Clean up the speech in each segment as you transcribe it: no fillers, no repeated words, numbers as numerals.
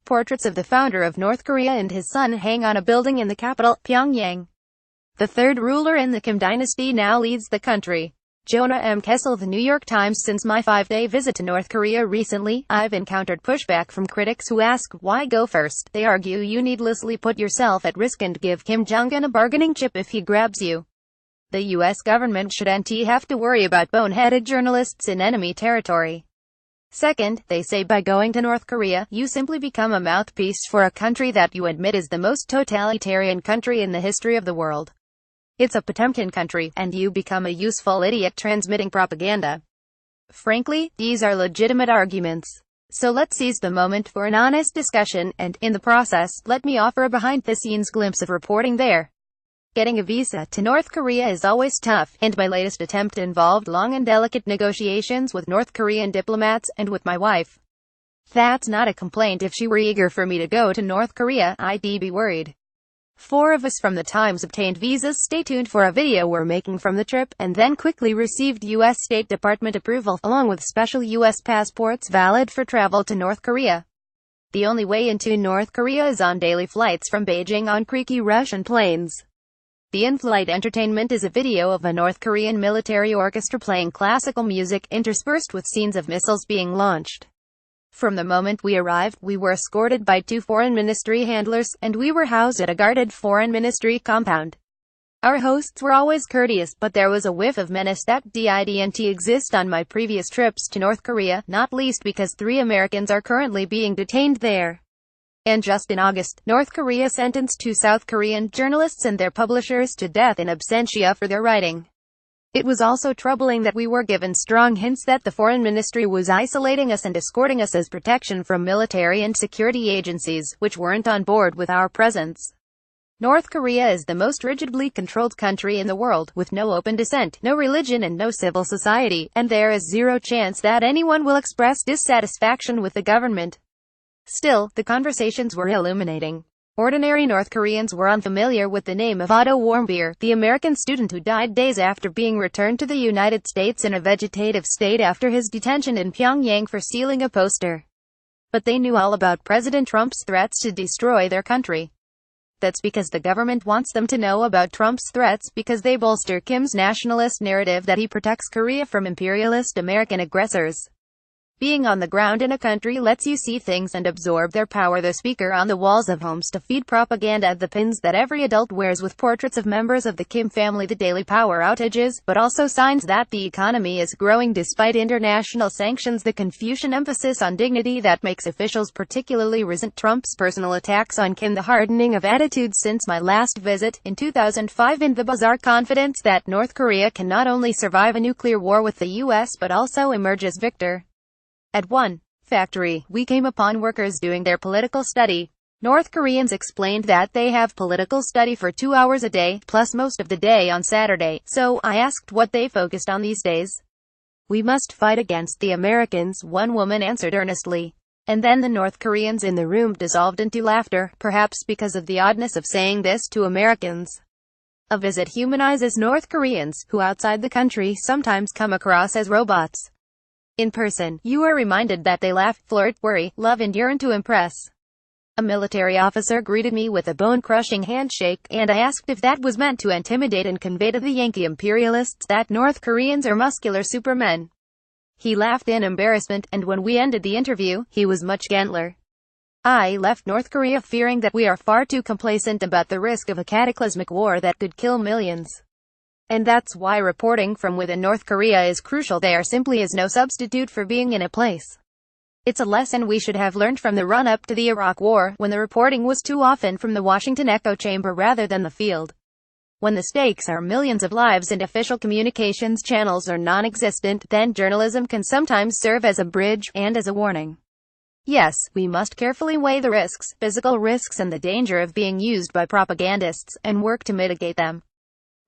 Portraits of the founder of North Korea and his son hang on a building in the capital, Pyongyang. The third ruler in the Kim dynasty now leads the country. Jonah M. Kessel, The New York Times. Since my 5-day visit to North Korea recently, I've encountered pushback from critics who ask, why go first? They argue you needlessly put yourself at risk and give Kim Jong-un a bargaining chip if he grabs you. The U.S. government shouldn't have to worry about boneheaded journalists in enemy territory. Second, they say by going to North Korea, you simply become a mouthpiece for a country that you admit is the most totalitarian country in the history of the world. It's a Potemkin country, and you become a useful idiot transmitting propaganda. Frankly, these are legitimate arguments. So let's seize the moment for an honest discussion, and, in the process, let me offer a behind-the-scenes glimpse of reporting there. Getting a visa to North Korea is always tough, and my latest attempt involved long and delicate negotiations with North Korean diplomats, and with my wife. That's not a complaint. If she were eager for me to go to North Korea, I'd be worried. 4 of us from the Times obtained visas. Stay tuned for a video we're making from the trip, and then quickly received U.S. State Department approval, along with special U.S. passports valid for travel to North Korea. The only way into North Korea is on daily flights from Beijing on creaky Russian planes. The in-flight entertainment is a video of a North Korean military orchestra playing classical music, interspersed with scenes of missiles being launched. From the moment we arrived, we were escorted by 2 foreign ministry handlers, and we were housed at a guarded foreign ministry compound. Our hosts were always courteous, but there was a whiff of menace that didn't exist on my previous trips to North Korea, not least because 3 Americans are currently being detained there. And just in August, North Korea sentenced 2 South Korean journalists and their publishers to death in absentia for their writing. It was also troubling that we were given strong hints that the foreign ministry was isolating us and escorting us as protection from military and security agencies, which weren't on board with our presence. North Korea is the most rigidly controlled country in the world, with no open dissent, no religion and no civil society, and there is zero chance that anyone will express dissatisfaction with the government. Still, the conversations were illuminating. Ordinary North Koreans were unfamiliar with the name of Otto Warmbier, the American student who died days after being returned to the United States in a vegetative state after his detention in Pyongyang for stealing a poster. But they knew all about President Trump's threats to destroy their country. That's because the government wants them to know about Trump's threats, because they bolster Kim's nationalist narrative that he protects Korea from imperialist American aggressors. Being on the ground in a country lets you see things and absorb their power. The speaker on the walls of homes to feed propaganda, the pins that every adult wears with portraits of members of the Kim family, the daily power outages, but also signs that the economy is growing despite international sanctions, the Confucian emphasis on dignity that makes officials particularly resent Trump's personal attacks on Kim, the hardening of attitudes since my last visit in 2005, and the bizarre confidence that North Korea can not only survive a nuclear war with the U.S. but also emerge as victor. At one factory, we came upon workers doing their political study. North Koreans explained that they have political study for 2 hours a day, plus most of the day on Saturday, so I asked what they focused on these days. We must fight against the Americans, one woman answered earnestly. And then the North Koreans in the room dissolved into laughter, perhaps because of the oddness of saying this to Americans. A visit humanizes North Koreans, who outside the country sometimes come across as robots. In person, you are reminded that they laugh, flirt, worry, love and yearn to impress. A military officer greeted me with a bone-crushing handshake, and I asked if that was meant to intimidate and convey to the Yankee imperialists that North Koreans are muscular supermen. He laughed in embarrassment, and when we ended the interview, he was much gentler. I left North Korea fearing that we are far too complacent about the risk of a cataclysmic war that could kill millions. And that's why reporting from within North Korea is crucial. There simply is no substitute for being in a place. It's a lesson we should have learned from the run-up to the Iraq War, when the reporting was too often from the Washington echo chamber rather than the field. When the stakes are millions of lives and official communications channels are non-existent, then journalism can sometimes serve as a bridge, and as a warning. Yes, we must carefully weigh the risks, physical risks and the danger of being used by propagandists, and work to mitigate them.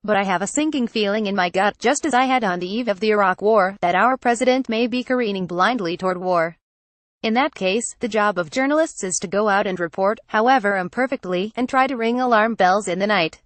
But I have a sinking feeling in my gut, just as I had on the eve of the Iraq War, that our president may be careening blindly toward war. In that case, the job of journalists is to go out and report, however imperfectly, and try to ring alarm bells in the night.